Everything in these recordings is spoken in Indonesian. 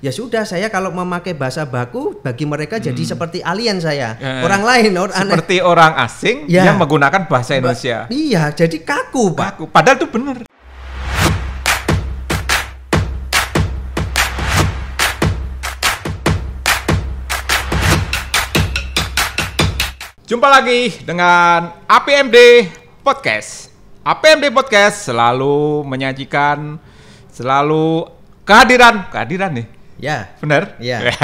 ya sudah, saya kalau memakai bahasa baku bagi mereka jadi seperti alien saya. Orang lain, seperti orang asing yang menggunakan bahasa Indonesia. Iya, jadi kaku, Pak. Padahal itu benar. Jumpa lagi dengan APMD Podcast. APMD Podcast selalu menyajikan kehadiran nih. Ya. Benar? Ya.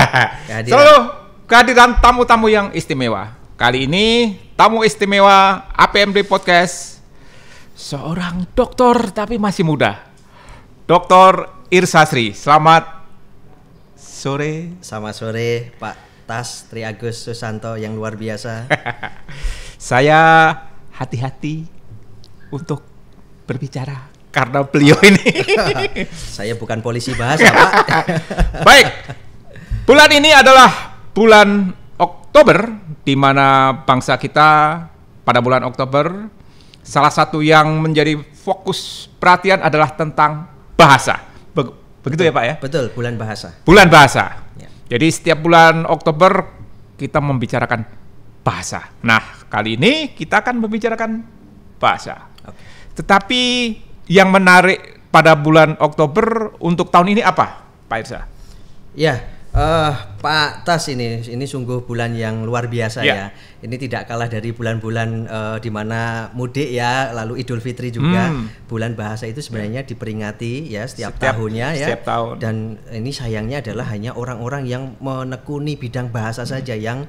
Selalu kehadiran tamu-tamu yang istimewa. Kali ini tamu istimewa APMD Podcast seorang dokter tapi masih muda. Dr. Irsasri. Selamat sore. Selamat sore, Pak Tas Tri Agus Susanto yang luar biasa. Saya hati-hati untuk berbicara karena beliau ini. Saya bukan polisi bahasa, Pak. Baik, bulan ini adalah bulan Oktober, di mana bangsa kita pada bulan Oktober salah satu yang menjadi fokus perhatian adalah tentang bahasa. Begitu ya, Pak ya? Betul, bulan bahasa. Bulan bahasa. Ya. Jadi setiap bulan Oktober kita membicarakan bahasa. Nah, kali ini kita akan membicarakan bahasa. Okay. Tetapi yang menarik pada bulan Oktober untuk tahun ini apa, Pak Irsa? Ya, Pak Tas, ini sungguh bulan yang luar biasa ya. Ini tidak kalah dari bulan-bulan di mana mudik ya, lalu Idul Fitri juga. Bulan bahasa itu sebenarnya diperingati ya setiap tahunnya ya. Setiap tahun. Dan ini sayangnya adalah hanya orang-orang yang menekuni bidang bahasa saja yang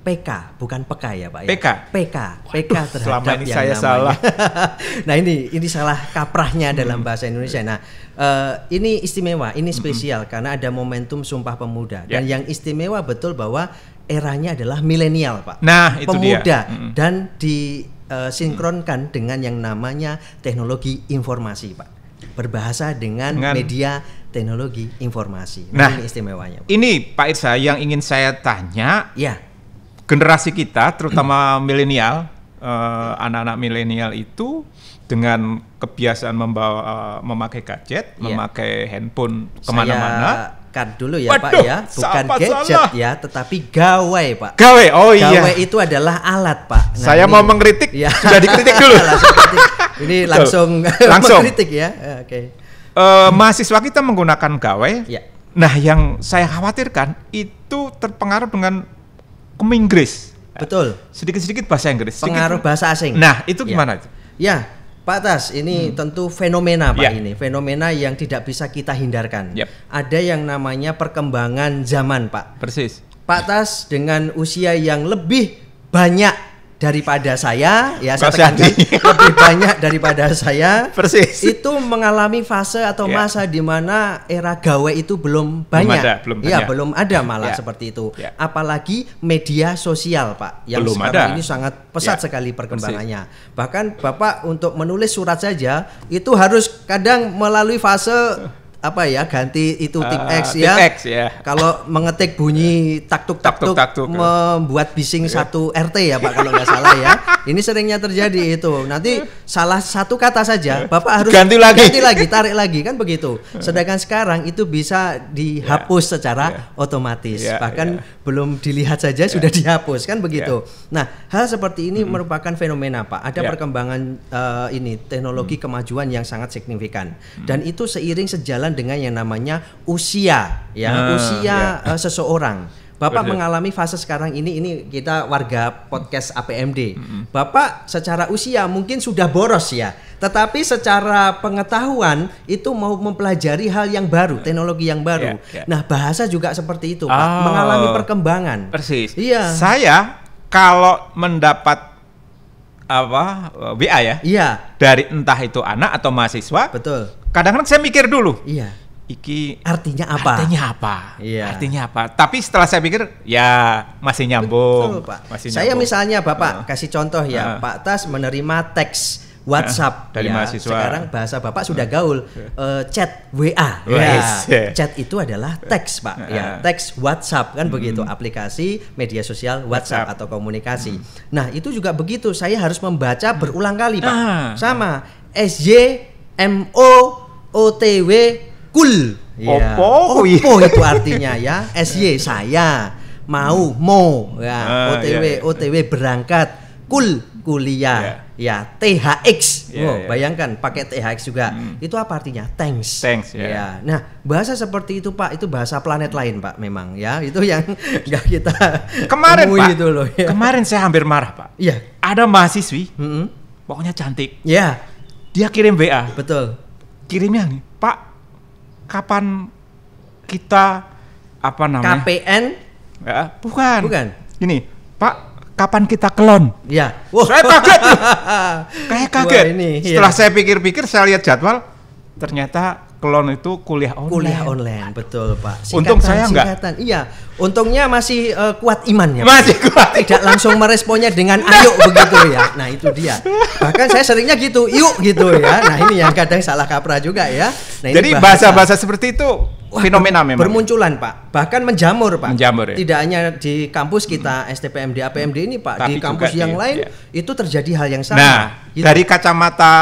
PK, bukan PK ya Pak ya? PK terhadap selama ini yang saya namanya. salah. Nah ini salah kaprahnya dalam bahasa Indonesia. Nah ini istimewa, ini spesial karena ada momentum Sumpah Pemuda. Dan yang istimewa betul bahwa eranya adalah milenial Pak. Nah itu pemuda dia. Dan disinkronkan dengan yang namanya teknologi informasi Pak. Berbahasa dengan media teknologi informasi. Nah ini istimewanya Pak. Ini Pak Irsa yang ingin saya tanya. Ya. Generasi kita, terutama milenial, anak-anak milenial itu dengan kebiasaan memakai gadget, memakai handphone kemana-mana. Saya cut dulu ya Pak ya, bukan gadget ya, tetapi gawai Pak. Gawai, oh iya. Gawai itu adalah alat Pak. Nah, saya mau mengkritik, sudah dikritik dulu. Ini langsung mengkritik ya. Oke. Mahasiswa kita menggunakan gawai. Ya. Nah, yang saya khawatirkan itu terpengaruh dengan Inggris. Betul. Sedikit-sedikit bahasa Inggris. Pengaruh bahasa asing. Nah, itu gimana itu? Ya, Pak Tas, ini tentu fenomena Pak ini. Fenomena yang tidak bisa kita hindarkan. Ada yang namanya perkembangan zaman Pak. Persis. Pak Tas dengan usia yang lebih banyak daripada saya, ya saya tekankan lebih banyak daripada saya. Persis. Itu mengalami fase atau masa di mana era gawe itu belum banyak. Belum ada malah seperti itu. Apalagi media sosial, Pak, yang belum sekarang ada. ini sangat pesat sekali perkembangannya. Bahkan Bapak untuk menulis surat saja itu harus kadang melalui fase ganti itu tip X ya. Kalau mengetik bunyi taktuk membuat bising satu RT ya Pak kalau nggak salah ya. Ini seringnya terjadi itu. Nanti salah satu kata saja Bapak harus ganti lagi, tarik lagi kan begitu. Sedangkan sekarang itu bisa dihapus secara otomatis. Bahkan belum dilihat saja sudah dihapus kan begitu. Nah, hal seperti ini merupakan fenomena Pak. Ada perkembangan ini teknologi kemajuan yang sangat signifikan. Dan itu seiring sejalan dengan yang namanya usia seseorang. Bapak mengalami fase sekarang ini kita warga podcast APMD. Bapak secara usia mungkin sudah boros ya, tetapi secara pengetahuan itu mau mempelajari hal yang baru, teknologi yang baru. Nah, bahasa juga seperti itu, Pak, mengalami perkembangan. Persis. Iya. Saya kalau mendapat WA dari entah itu anak atau mahasiswa, betul. Kadang-kadang saya mikir dulu. Iya. Iki artinya apa? Artinya apa? Tapi setelah saya pikir ya masih nyambung. Betul, Pak. Saya misalnya Bapak kasih contoh ya, Pak Tas menerima teks WhatsApp dari mahasiswa. Sekarang bahasa Bapak sudah gaul. Chat WA. Chat itu adalah teks, Pak. Teks WhatsApp kan begitu, aplikasi media sosial WhatsApp atau komunikasi. Nah, itu juga begitu. Saya harus membaca berulang kali, Pak. Sama SJ MO OTW cool Ya. Opo itu artinya ya. SY saya, mau ya. OTW berangkat, kuliah. Ya, THX. Bayangkan pakai THX juga. Itu apa artinya? Thanks. Ya. Nah, bahasa seperti itu Pak, itu bahasa planet lain Pak memang ya. Itu yang enggak kita kemarin Pak. Itu loh, ya. Kemarin saya hampir marah Pak. Iya. Ada mahasiswi, pokoknya cantik. Ya. Dia kirim WA. Betul. Kirimnya nih, Pak, kapan kita apa namanya? KPN? Ya, bukan. Ini, Pak, kapan kita kelon? Ya. Saya kaget. Kayak kaget. Setelah saya pikir-pikir, saya lihat jadwal, ternyata kelon itu kuliah online. Betul Pak. Untung saya enggak. Iya, untungnya masih kuat iman ya. Masih kuat. Tidak langsung meresponnya dengan ayo begitu ya. Nah itu dia. Bahkan saya seringnya gitu, yuk gitu ya. Nah ini yang kadang salah kaprah juga ya. Nah, jadi bahasa-bahasa seperti itu fenomena memang. Bermunculan Pak, bahkan menjamur Pak. Menjamur ya. Tidak hanya di kampus kita STPMD, APMD ini Pak, tapi di kampus yang lain itu terjadi hal yang sama. Nah, gitu. Dari kacamata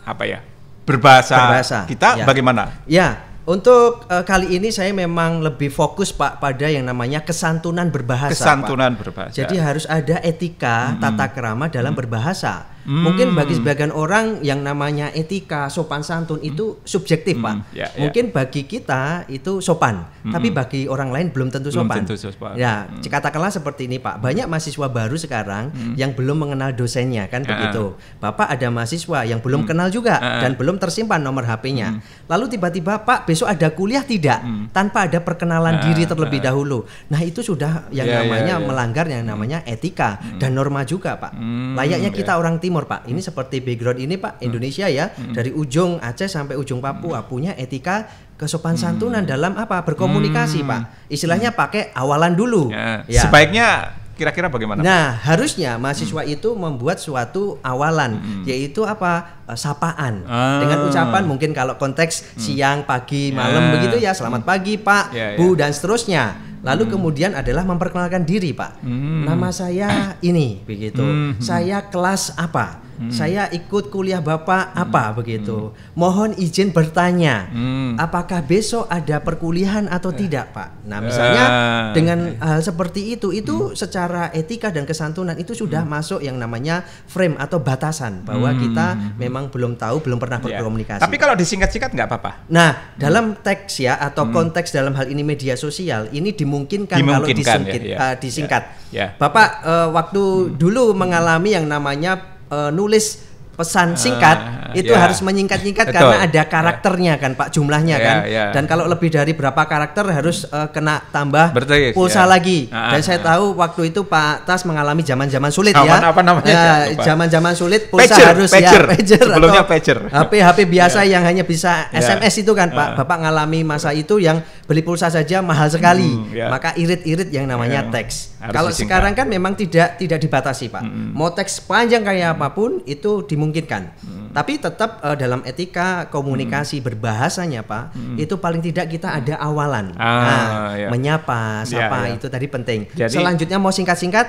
apa ya? Berbahasa kita bagaimana? Ya, untuk kali ini saya memang lebih fokus Pak pada yang namanya kesantunan berbahasa. Berbahasa. Jadi harus ada etika, tata krama dalam berbahasa. Mungkin bagi sebagian orang yang namanya etika, sopan santun itu subjektif Pak. Mungkin bagi kita itu sopan, tapi bagi orang lain belum tentu sopan. Ya, katakanlah seperti ini Pak. Banyak mahasiswa baru sekarang yang belum mengenal dosennya kan begitu. Bapak ada mahasiswa yang belum kenal juga dan belum tersimpan nomor HP-nya. Lalu tiba-tiba Pak besok ada kuliah tidak tanpa ada perkenalan diri terlebih dahulu. Nah, itu sudah yang namanya melanggar yang namanya etika dan norma juga Pak. Layaknya kita orang timur Pak, ini seperti background ini Pak, Indonesia ya, dari ujung Aceh sampai ujung Papua punya etika kesopan santunan dalam apa? Berkomunikasi Pak. Istilahnya pakai awalan dulu. Ya. Sebaiknya kira-kira bagaimana? Nah, harusnya mahasiswa itu membuat suatu awalan, yaitu apa? Sapaan. Dengan ucapan mungkin kalau konteks siang, pagi, malam begitu ya, selamat pagi Pak, Bu dan seterusnya. Lalu kemudian adalah memperkenalkan diri Pak. Nama saya ini begitu. Saya kelas apa? Saya ikut kuliah Bapak apa begitu. Mohon izin bertanya, apakah besok ada perkuliahan atau tidak Pak? Nah, misalnya dengan hal seperti itu secara etika dan kesantunan itu sudah masuk yang namanya frame atau batasan bahwa kita memang belum tahu, belum pernah berkomunikasi. Tapi kalau disingkat-singkat nggak apa-apa. Nah, dalam teks ya atau konteks dalam hal ini media sosial ini dimungkinkan kalau disingkat. Bapak waktu dulu mengalami yang namanya nulis pesan singkat itu harus menyingkat-nyingkat karena ada karakternya kan Pak, jumlahnya kan. Dan kalau lebih dari berapa karakter harus kena tambah pulsa lagi. Dan saya tahu waktu itu Pak Tas mengalami zaman-zaman sulit apa namanya? Zaman-zaman sulit pulsa harus pager. Sebelumnya pager. HP biasa yang hanya bisa SMS itu kan Pak. Bapak ngalami masa itu yang beli pulsa saja mahal sekali. Maka irit-irit yang namanya teks. Kalau sekarang kan memang tidak dibatasi Pak. Mau teks panjang kayak apapun itu dimungkinkan. Tapi tetap dalam etika komunikasi berbahasanya Pak, itu paling tidak kita ada awalan. Menyapa, sapa itu tadi penting. Jadi, selanjutnya mau singkat-singkat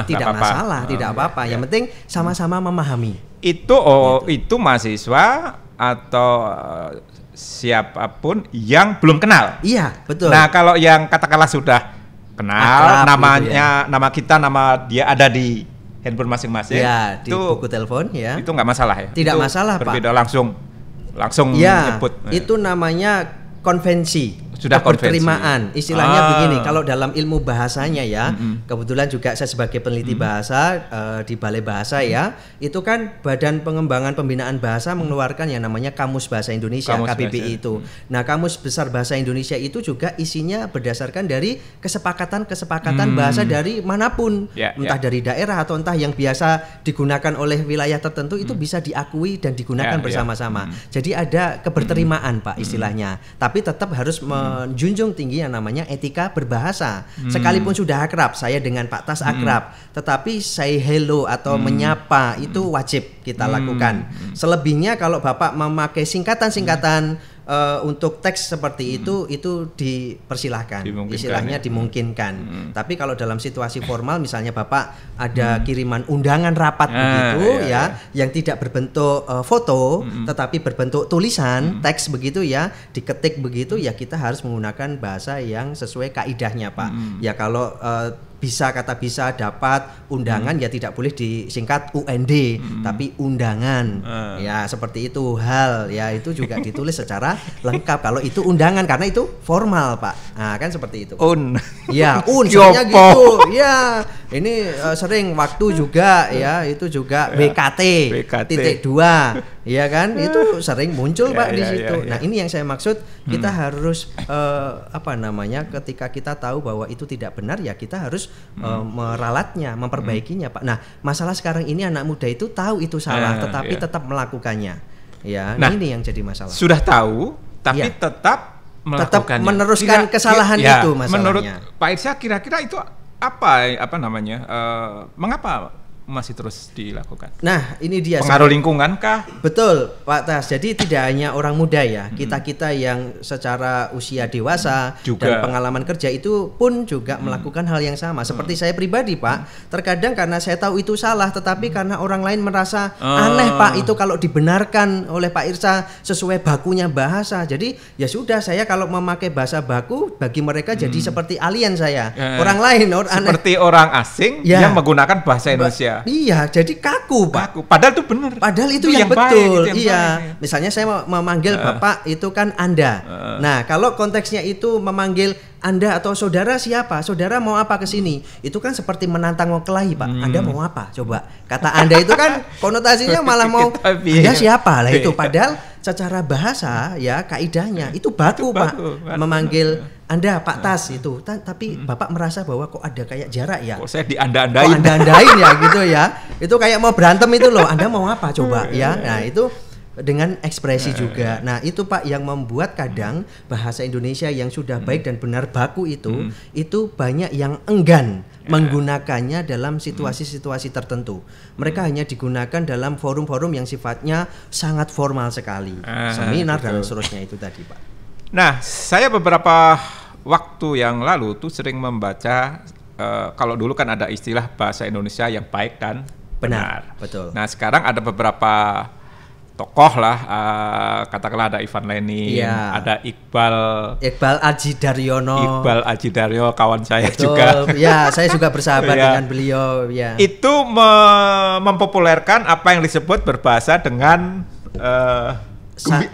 tidak masalah, tidak apa-apa. Yang penting sama-sama memahami. Itu mahasiswa atau siapapun yang belum kenal. Iya, betul. Nah, kalau yang katakanlah sudah kenal, namanya, nama kita, nama dia ada di handphone masing-masing, di buku telepon ya. Itu nggak masalah ya? Tidak masalah Pak. Berbeda langsung nyebut. Itu namanya konvensi. Sudah keberterimaan. Istilahnya begini, kalau dalam ilmu bahasanya ya, kebetulan juga saya sebagai peneliti bahasa di Balai Bahasa ya, itu kan Badan Pengembangan Pembinaan Bahasa mengeluarkan yang namanya Kamus Bahasa Indonesia, KBBI itu. Nah, Kamus Besar Bahasa Indonesia itu juga isinya berdasarkan dari kesepakatan bahasa dari manapun, entah dari daerah atau entah yang biasa digunakan oleh wilayah tertentu itu bisa diakui dan digunakan bersama-sama. Jadi ada keberterimaan Pak istilahnya. Tapi tetap harus menjunjung tinggi yang namanya etika berbahasa. Sekalipun sudah akrab, saya dengan Pak Tas akrab, tetapi say hello atau menyapa itu wajib kita lakukan. Selebihnya kalau Bapak memakai singkatan-singkatan untuk teks seperti itu dipersilahkan, istilahnya dimungkinkan. Tapi kalau dalam situasi formal, misalnya Bapak ada kiriman undangan rapat begitu yang tidak berbentuk foto, tetapi berbentuk tulisan teks begitu ya, diketik begitu ya, kita harus menggunakan bahasa yang sesuai kaidahnya Pak. Ya kalau kata bisa dapat undangan ya tidak boleh disingkat UND tapi undangan ya, seperti itu. Hal ya itu juga ditulis secara lengkap kalau itu undangan, karena itu formal Pak. Nah kan seperti itu. Ya seringnya gitu ya. Ini sering waktu juga ya, itu juga BKT titik 2 ya kan, itu sering muncul Pak di situ. Nah ini yang saya maksud, kita harus ketika kita tahu bahwa itu tidak benar ya kita harus meralatnya, memperbaikinya Pak. Nah masalah sekarang ini anak muda itu tahu itu salah tetapi tetap melakukannya ya. Nah ini yang jadi masalah. Sudah tahu tapi tetap melakukannya, meneruskan kesalahan itu masalahnya. Menurut Pak Irsyah kira-kira itu mengapa masih terus dilakukan? Nah, ini dia. Pengaruh lingkungan kah? Betul, Pak Tas. Jadi tidak hanya orang muda ya, kita yang secara usia dewasa juga, dan pengalaman kerja itu pun juga melakukan hal yang sama. Seperti saya pribadi, Pak. Terkadang karena saya tahu itu salah, tetapi karena orang lain merasa aneh, Pak, itu kalau dibenarkan oleh Pak Irsa sesuai bakunya bahasa. Jadi ya sudah, saya kalau memakai bahasa baku bagi mereka jadi seperti alien saya. Orang lain seperti orang asing yang menggunakan bahasa Indonesia. Iya, jadi kaku Pak. Padahal itu benar. Padahal itu yang betul. Iya. Misalnya saya memanggil Bapak itu kan Anda. Nah, kalau konteksnya itu memanggil Anda atau saudara siapa? Saudara mau apa ke sini? Itu kan seperti menantang kelahi, Pak. Anda mau apa? Coba. Kata Anda itu kan konotasinya malah mau Anda siapa lah itu. Padahal secara bahasa ya kaidahnya itu baku, Pak. Memanggil Anda Pak Tas itu. Tapi Bapak merasa bahwa kok ada kayak jarak ya. Kok saya dianda-andain. Kok anda-andain ya gitu ya. Itu kayak mau berantem itu loh. Anda mau apa coba ya. Nah, itu dengan ekspresi juga. Nah itu Pak yang membuat kadang bahasa Indonesia yang sudah baik dan benar baku itu banyak yang enggan menggunakannya dalam situasi-situasi tertentu. Mereka hanya digunakan dalam forum-forum yang sifatnya sangat formal sekali, seminar dan seterusnya itu tadi Pak. Nah saya beberapa waktu yang lalu tuh sering membaca kalau dulu kan ada istilah bahasa Indonesia yang baik dan benar. Betul. Nah sekarang ada beberapa tokoh lah, katakanlah ada Ivan Lenin, ada Iqbal Aji Daryono, kawan saya juga. Ya, saya juga bersahabat dengan beliau. Ya. Itu mempopulerkan apa yang disebut berbahasa dengan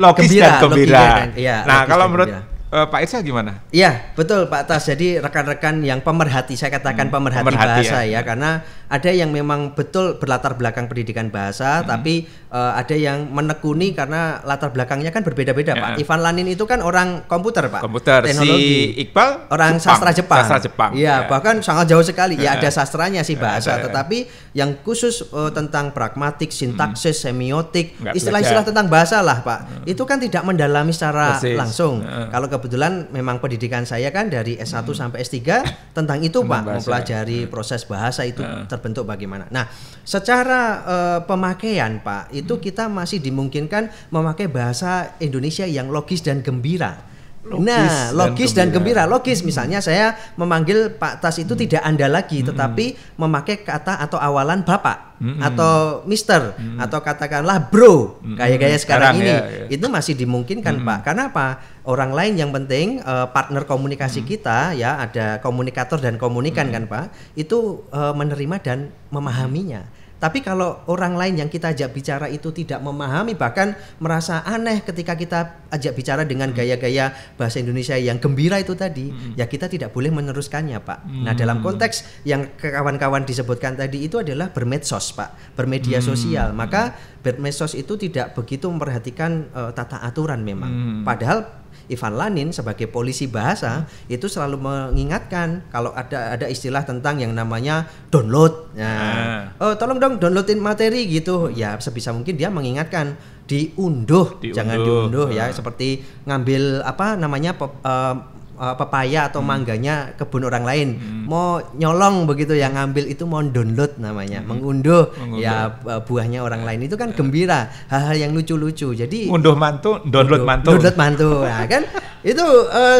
logis dan gembira. Nah, kalau menurut Pak Irsa gimana? Iya, betul Pak Tas. Jadi rekan-rekan yang pemerhati, saya katakan pemerhati bahasa ya, karena ada yang memang betul berlatar belakang pendidikan bahasa, tapi ada yang menekuni karena latar belakangnya kan berbeda-beda Pak. Ivan Lenin itu kan orang komputer Pak. Teknologi. Si Iqbal orang sastra Jepang. Iya, bahkan sangat jauh sekali. Ya ada sastranya sih bahasa, tetapi yang khusus tentang pragmatik, sintaksis, semiotik, istilah-istilah tentang bahasa lah Pak. Itu kan tidak mendalami secara langsung. Kalau kebetulan memang pendidikan saya kan dari S1 sampai S3 tentang itu Pak, mempelajari proses bahasa itu terbentuk bagaimana. Nah, secara pemakaian Pak, itu kita masih dimungkinkan memakai bahasa Indonesia yang logis dan gembira. Logis dan gembira. Logis, misalnya saya memanggil Pak Tas itu tidak Anda lagi, tetapi memakai kata atau awalan Bapak atau Mister atau katakanlah Bro, kayak sekarang ini. Itu masih dimungkinkan Pak. Karena apa? Orang lain yang penting partner komunikasi kita ya, ada komunikator dan komunikan kan Pak, itu menerima dan memahaminya. Tapi kalau orang lain yang kita ajak bicara itu tidak memahami, bahkan merasa aneh ketika kita ajak bicara dengan gaya-gaya bahasa Indonesia yang gembira itu tadi, ya kita tidak boleh meneruskannya Pak. Nah dalam konteks yang kawan-kawan disebutkan tadi itu adalah bermedsos Pak, bermedia sosial. Maka bermedsos itu tidak begitu memperhatikan tata aturan memang. Padahal Ivan Lenin sebagai polisi bahasa itu selalu mengingatkan kalau ada istilah tentang yang namanya download. Nah, tolong dong downloadin materi gitu. Ya sebisa mungkin dia mengingatkan diunduh. Jangan diunduh ya, seperti ngambil pepaya atau mangganya kebun orang lain, mau nyolong begitu yang ngambil itu mau download namanya, mengunduh ya buahnya orang lain, itu kan gembira, hal-hal yang lucu-lucu. Jadi unduh mantu, download mantu. Nah, kan itu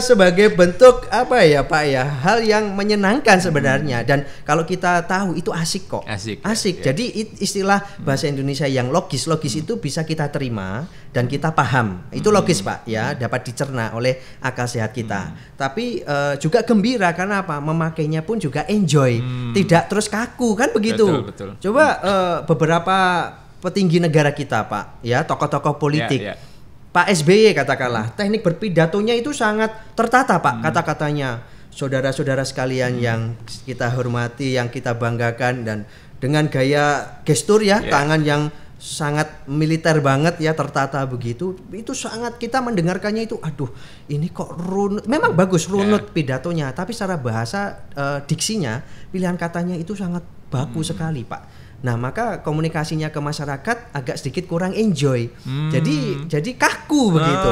sebagai bentuk apa ya Pak ya, hal yang menyenangkan sebenarnya, dan kalau kita tahu itu asik kok. Asik. Jadi istilah bahasa Indonesia yang logis itu bisa kita terima dan kita paham. Itu logis Pak ya, dapat dicerna oleh akal sehat kita. Tapi juga gembira karena apa? Memakainya pun juga enjoy, tidak terus kaku kan begitu. Betul. Coba beberapa petinggi negara kita Pak ya, tokoh-tokoh politik. Pak SBY katakanlah, teknik berpidatonya itu sangat tertata Pak, kata-katanya. Saudara-saudara sekalian yang kita hormati, yang kita banggakan, dan dengan gaya gestur ya, tangan yang sangat militer banget ya, tertata begitu. Itu sangat, kita mendengarkannya itu, aduh ini kok runut. Memang bagus runut pidatonya, tapi secara bahasa diksinya, pilihan katanya itu sangat baku sekali Pak. Nah, maka komunikasinya ke masyarakat agak sedikit kurang enjoy. Jadi kaku begitu.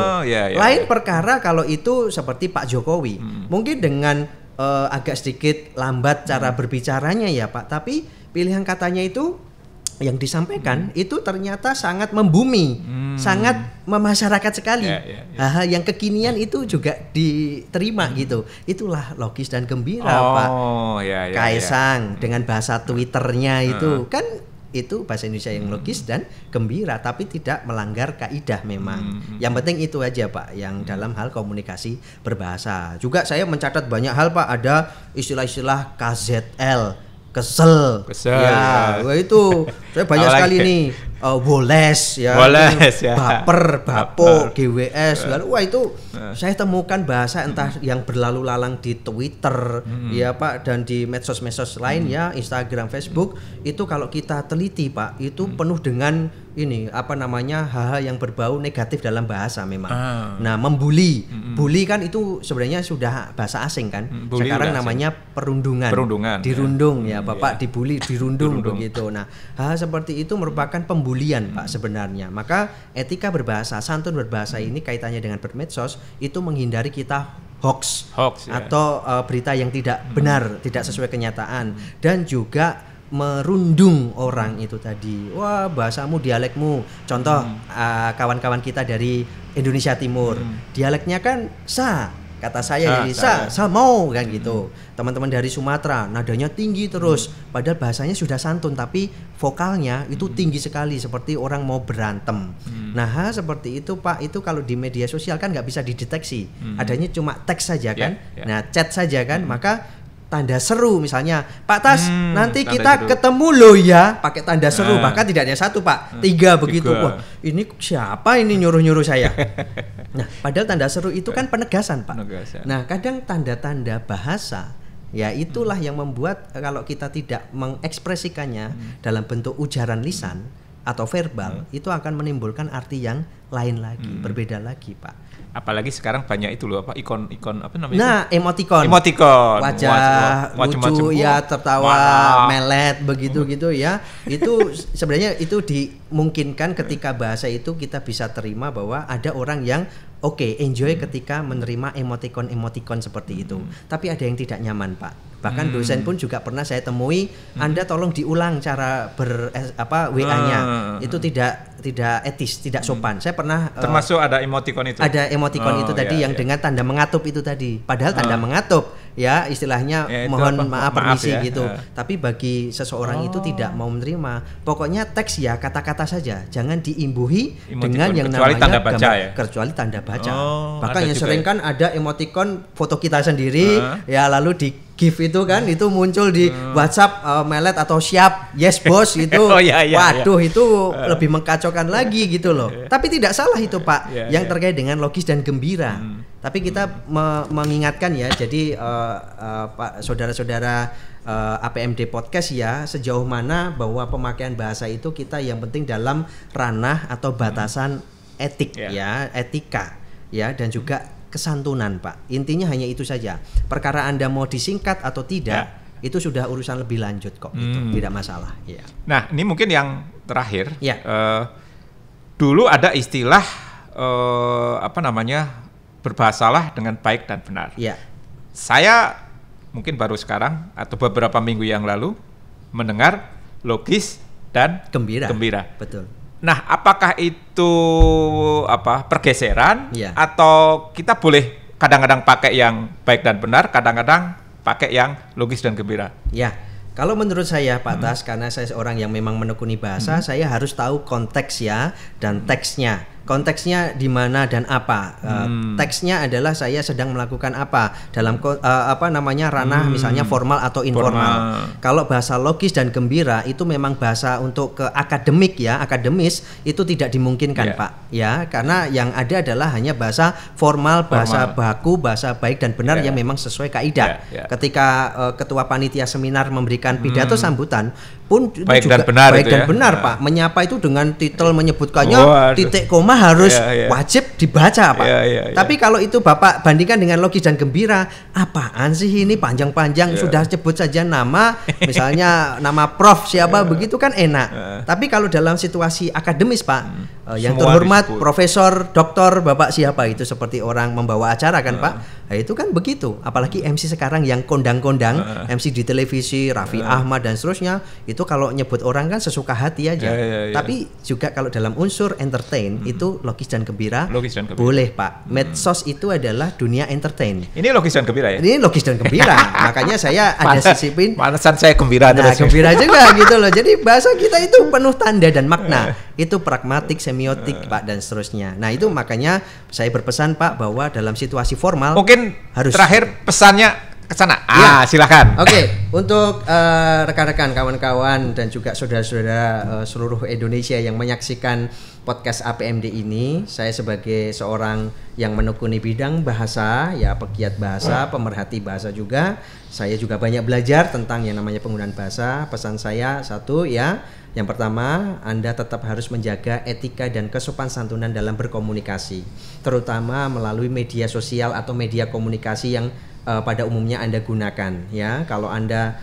Lain perkara kalau itu seperti Pak Jokowi. Mungkin dengan agak sedikit lambat cara berbicaranya ya Pak, tapi pilihan katanya itu yang disampaikan itu ternyata sangat membumi, sangat memasyarakat sekali. Hal-hal yang kekinian itu juga diterima gitu. Itulah logis dan gembira Pak. Kaisang dengan bahasa Twitternya itu kan itu bahasa Indonesia yang logis dan gembira, tapi tidak melanggar kaidah memang. Yang penting itu aja Pak, yang dalam hal komunikasi berbahasa. Juga saya mencatat banyak hal Pak, ada istilah-istilah KZL. Kesel ya. Wah itu saya banyak sekali nih, woles ya, baper, bapo, GWS, lalu wah itu saya temukan bahasa entah yang berlalu lalang di Twitter ya Pak, dan di medsos-medsos lain ya, Instagram, Facebook, itu kalau kita teliti Pak, itu penuh dengan ini apa namanya, hal-hal yang berbau negatif dalam bahasa memang. Nah, membuli, bully kan itu sebenarnya sudah bahasa asing kan. Sekarang namanya perundungan. Dirundung ya, Bapak dibully, dirundung begitu. Nah, hal seperti itu merupakan pembulian Pak sebenarnya. Maka etika berbahasa, santun berbahasa ini kaitannya dengan bermedsos itu menghindari kita hoax atau berita yang tidak benar, tidak sesuai kenyataan, dan juga merundung orang itu tadi. Wah, bahasamu, dialekmu. Contoh kawan-kawan kita dari Indonesia Timur, dialeknya kan kata saya jadi sa mau kan gitu. Teman-teman dari Sumatera nadanya tinggi terus, padahal bahasanya sudah santun tapi vokalnya itu tinggi sekali seperti orang mau berantem. Nah, hal seperti itu Pak, itu kalau di media sosial kan nggak bisa dideteksi. Adanya cuma teks saja kan. Nah, chat saja kan, maka tanda seru misalnya, Pak Tas nanti kita ketemu loh ya, pakai tanda seru, bahkan tidak hanya satu Pak, 3 begitu. Wah, ini siapa ini nyuruh-nyuruh saya. Nah, padahal tanda seru itu kan penegasan Pak. Nah, kadang tanda-tanda bahasa ya itulah yang membuat kalau kita tidak mengekspresikannya dalam bentuk ujaran lisan atau verbal, itu akan menimbulkan arti yang lain lagi, berbeda lagi Pak. Apalagi sekarang banyak itu loh, apa ikon apa namanya? Nah, emoticon. Wajah lucu ya, tertawa, melet begitu gitu ya. Itu sebenarnya itu dimungkinkan ketika bahasa itu kita bisa terima bahwa ada orang yang enjoy ketika menerima emoticon seperti itu. Tapi ada yang tidak nyaman Pak. Bahkan dosen pun juga pernah saya temui, Anda tolong diulang cara WA-nya. Itu tidak etis, tidak sopan. Saya pernah termasuk ada emoticon itu. Ada emoticon itu tadi yang dengan tanda mengatup itu tadi. Padahal tanda mengatup ya istilahnya mohon maaf permisi ya, gitu. Tapi bagi seseorang itu tidak mau menerima. Pokoknya teks ya, kata-kata saja. Jangan diimbuhi dengan yang namanya tanda baca kecuali tanda baca. Bahkan yang sering kan ada emoticon foto kita sendiri ya, lalu di GIF itu kan itu muncul di WhatsApp melet atau siap yes bos itu. Waduh itu lebih mengkacaukan lagi gitu loh. Tapi tidak salah itu Pak, yang terkait dengan logis dan gembira. Tapi kita mengingatkan ya, jadi Pak saudara-saudara APMD Podcast ya, sejauh mana bahwa pemakaian bahasa itu kita yang penting dalam ranah atau batasan etik ya, etika ya, dan juga kesantunan Pak. Intinya hanya itu saja. Perkara Anda mau disingkat atau tidak, itu sudah urusan lebih lanjut kok. Itu tidak masalah. Ya. Nah, ini mungkin yang terakhir. Dulu ada istilah berbahasalah dengan baik dan benar. Ya. Saya mungkin baru sekarang atau beberapa minggu yang lalu mendengar logis dan gembira. Betul. Nah, apakah itu pergeseran ya. atau kita boleh kadang-kadang pakai yang baik dan benar, kadang-kadang pakai yang logis dan gembira? Ya. Kalau menurut saya Pak Tas, karena saya seorang yang memang menekuni bahasa, saya harus tahu konteks ya dan teksnya. Konteksnya di mana dan apa. Teksnya adalah saya sedang melakukan apa dalam ranah misalnya formal atau informal. Kalau bahasa logis dan gembira itu memang bahasa untuk ke akademik ya, akademis itu tidak dimungkinkan Pak. Ya, karena yang ada adalah hanya bahasa formal, bahasa baku, bahasa baik dan benar yang memang sesuai kaidah. Ketika ketua panitia seminar memberikan pidato sambutan pun baik juga dan benar baik dan benar Pak. Menyapa itu dengan titel menyebutkannya titik koma harus wajib dibaca Pak. Tapi kalau itu Bapak bandingkan dengan logis dan gembira, apaan sih ini panjang-panjang sudah sebut saja nama, misalnya nama Prof siapa begitu kan enak. Tapi kalau dalam situasi akademis Pak, yang terhormat Profesor, Doktor, Bapak siapa itu seperti orang membawa acara kan Pak. Nah, itu kan begitu. Apalagi MC sekarang yang kondang-kondang, MC di televisi, Raffi Ahmad dan seterusnya, itu kalau nyebut orang kan sesuka hati aja. Tapi juga kalau dalam unsur entertain itu logis dan gembira. Boleh Pak. Medsos itu adalah dunia entertain. Ini logis dan gembira ya? Ini logis dan gembira. Makanya saya ada sisipin. Pantesan saya gembira terus. Gembira juga gitu loh. Jadi bahasa kita itu penuh tanda dan makna. Itu pragmatik, semiotik Pak dan seterusnya. Nah itu makanya saya berpesan Pak bahwa dalam situasi formal mungkin harus terakhir pesannya ke sana. Silakan. Oke, untuk rekan-rekan, kawan-kawan dan juga saudara-saudara seluruh Indonesia yang menyaksikan podcast APMD ini, saya sebagai seorang yang menekuni bidang bahasa, ya pegiat bahasa, pemerhati bahasa juga, saya juga banyak belajar tentang yang namanya penggunaan bahasa. Pesan saya satu ya, yang pertama, Anda tetap harus menjaga etika dan kesopan santunan dalam berkomunikasi, terutama melalui media sosial atau media komunikasi yang pada umumnya Anda gunakan ya. Kalau Anda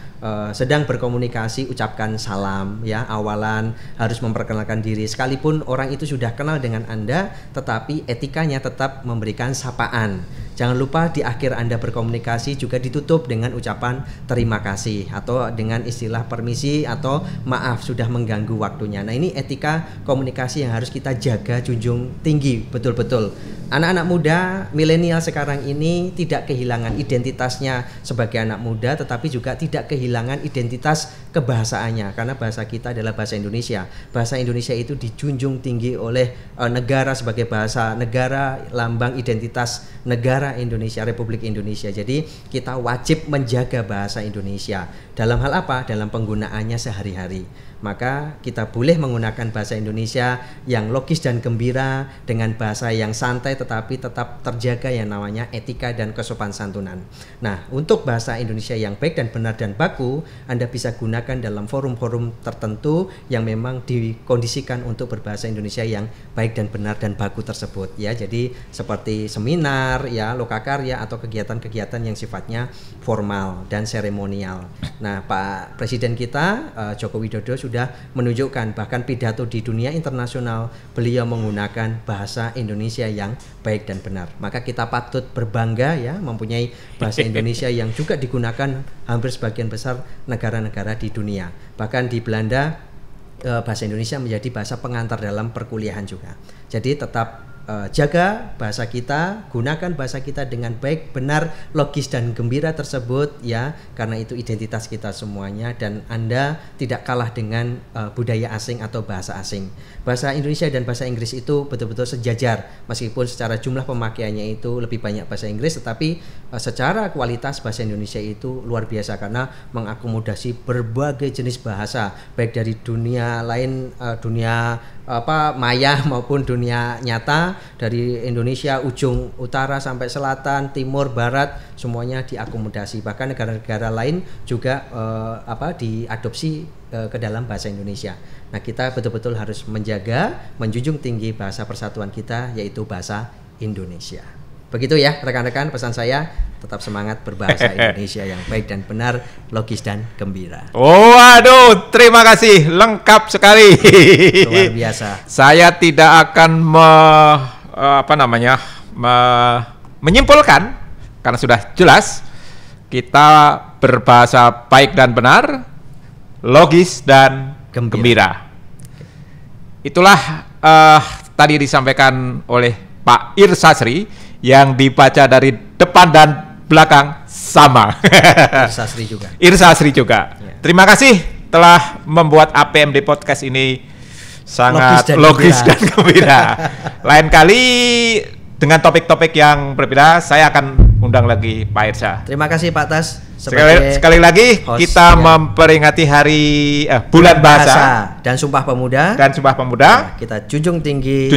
sedang berkomunikasi, ucapkan salam ya, awalan harus memperkenalkan diri sekalipun orang itu sudah kenal dengan Anda, tetapi etikanya tetap memberikan sapaan. Jangan lupa di akhir Anda berkomunikasi juga ditutup dengan ucapan terima kasih atau dengan istilah permisi atau maaf sudah mengganggu waktunya. Nah, ini etika komunikasi yang harus kita jaga, junjung tinggi betul-betul. Anak-anak muda, milenial sekarang ini tidak kehilangan identitasnya sebagai anak muda, tetapi juga tidak kehilangan identitas kebahasaannya, karena bahasa kita adalah bahasa Indonesia. Bahasa Indonesia itu dijunjung tinggi oleh negara sebagai bahasa negara, lambang identitas negara Indonesia, Republik Indonesia. Jadi kita wajib menjaga bahasa Indonesia. Dalam hal apa? Dalam penggunaannya sehari-hari. Maka kita boleh menggunakan bahasa Indonesia yang logis dan gembira dengan bahasa yang santai tetapi tetap terjaga yang namanya etika dan kesopan santunan. Nah, untuk bahasa Indonesia yang baik dan benar dan baku, Anda bisa gunakan dalam forum-forum tertentu yang memang dikondisikan untuk berbahasa Indonesia yang baik dan benar dan baku tersebut ya. Jadi seperti seminar ya, lokakarya atau kegiatan-kegiatan yang sifatnya formal dan seremonial. Nah, Pak Presiden kita Joko Widodo sudah menunjukkan bahkan pidato di dunia internasional beliau menggunakan bahasa Indonesia yang baik dan benar. Maka kita patut berbangga ya mempunyai bahasa Indonesia yang juga digunakan hampir sebagian besar negara-negara di dunia. Bahkan di Belanda bahasa Indonesia menjadi bahasa pengantar dalam perkuliahan juga. Jadi tetap jaga bahasa kita, gunakan bahasa kita dengan baik, benar, logis dan gembira tersebut ya, karena itu identitas kita semuanya dan Anda tidak kalah dengan budaya asing atau bahasa asing. Bahasa Indonesia dan bahasa Inggris itu betul-betul sejajar, meskipun secara jumlah pemakaiannya itu lebih banyak bahasa Inggris, tetapi secara kualitas bahasa Indonesia itu luar biasa karena mengakomodasi berbagai jenis bahasa, baik dari dunia lain, dunia maya maupun dunia nyata, dari Indonesia ujung utara sampai selatan, timur, barat, semuanya diakomodasi. Bahkan negara-negara lain juga diadopsi ke dalam bahasa Indonesia. Nah, kita betul-betul harus menjaga, menjunjung tinggi bahasa persatuan kita, yaitu bahasa Indonesia. Begitu ya rekan-rekan, pesan saya, tetap semangat berbahasa Indonesia yang baik dan benar, logis dan gembira. Oh, aduh, terima kasih, lengkap sekali. Luar biasa. Saya tidak akan menyimpulkan, karena sudah jelas, kita berbahasa baik dan benar, logis dan gembira. Itulah tadi disampaikan oleh Pak Irsasri yang dibaca dari depan dan belakang sama. Irsasri juga. Ya. Terima kasih telah membuat APMD Podcast ini sangat logis dan gembira. Lain kali dengan topik-topik yang berbeda, saya akan undang lagi Pak Irsa. Terima kasih Pak Tas. Sekali lagi host, kita memperingati hari bulan bahasa dan Sumpah Pemuda. Ya, kita junjung tinggi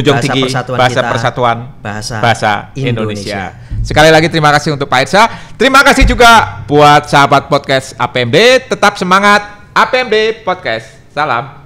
persatuan bahasa Indonesia. Sekali lagi terima kasih untuk Pak Irsa. Terima kasih juga buat sahabat podcast APMD. Tetap semangat APMD Podcast. Salam.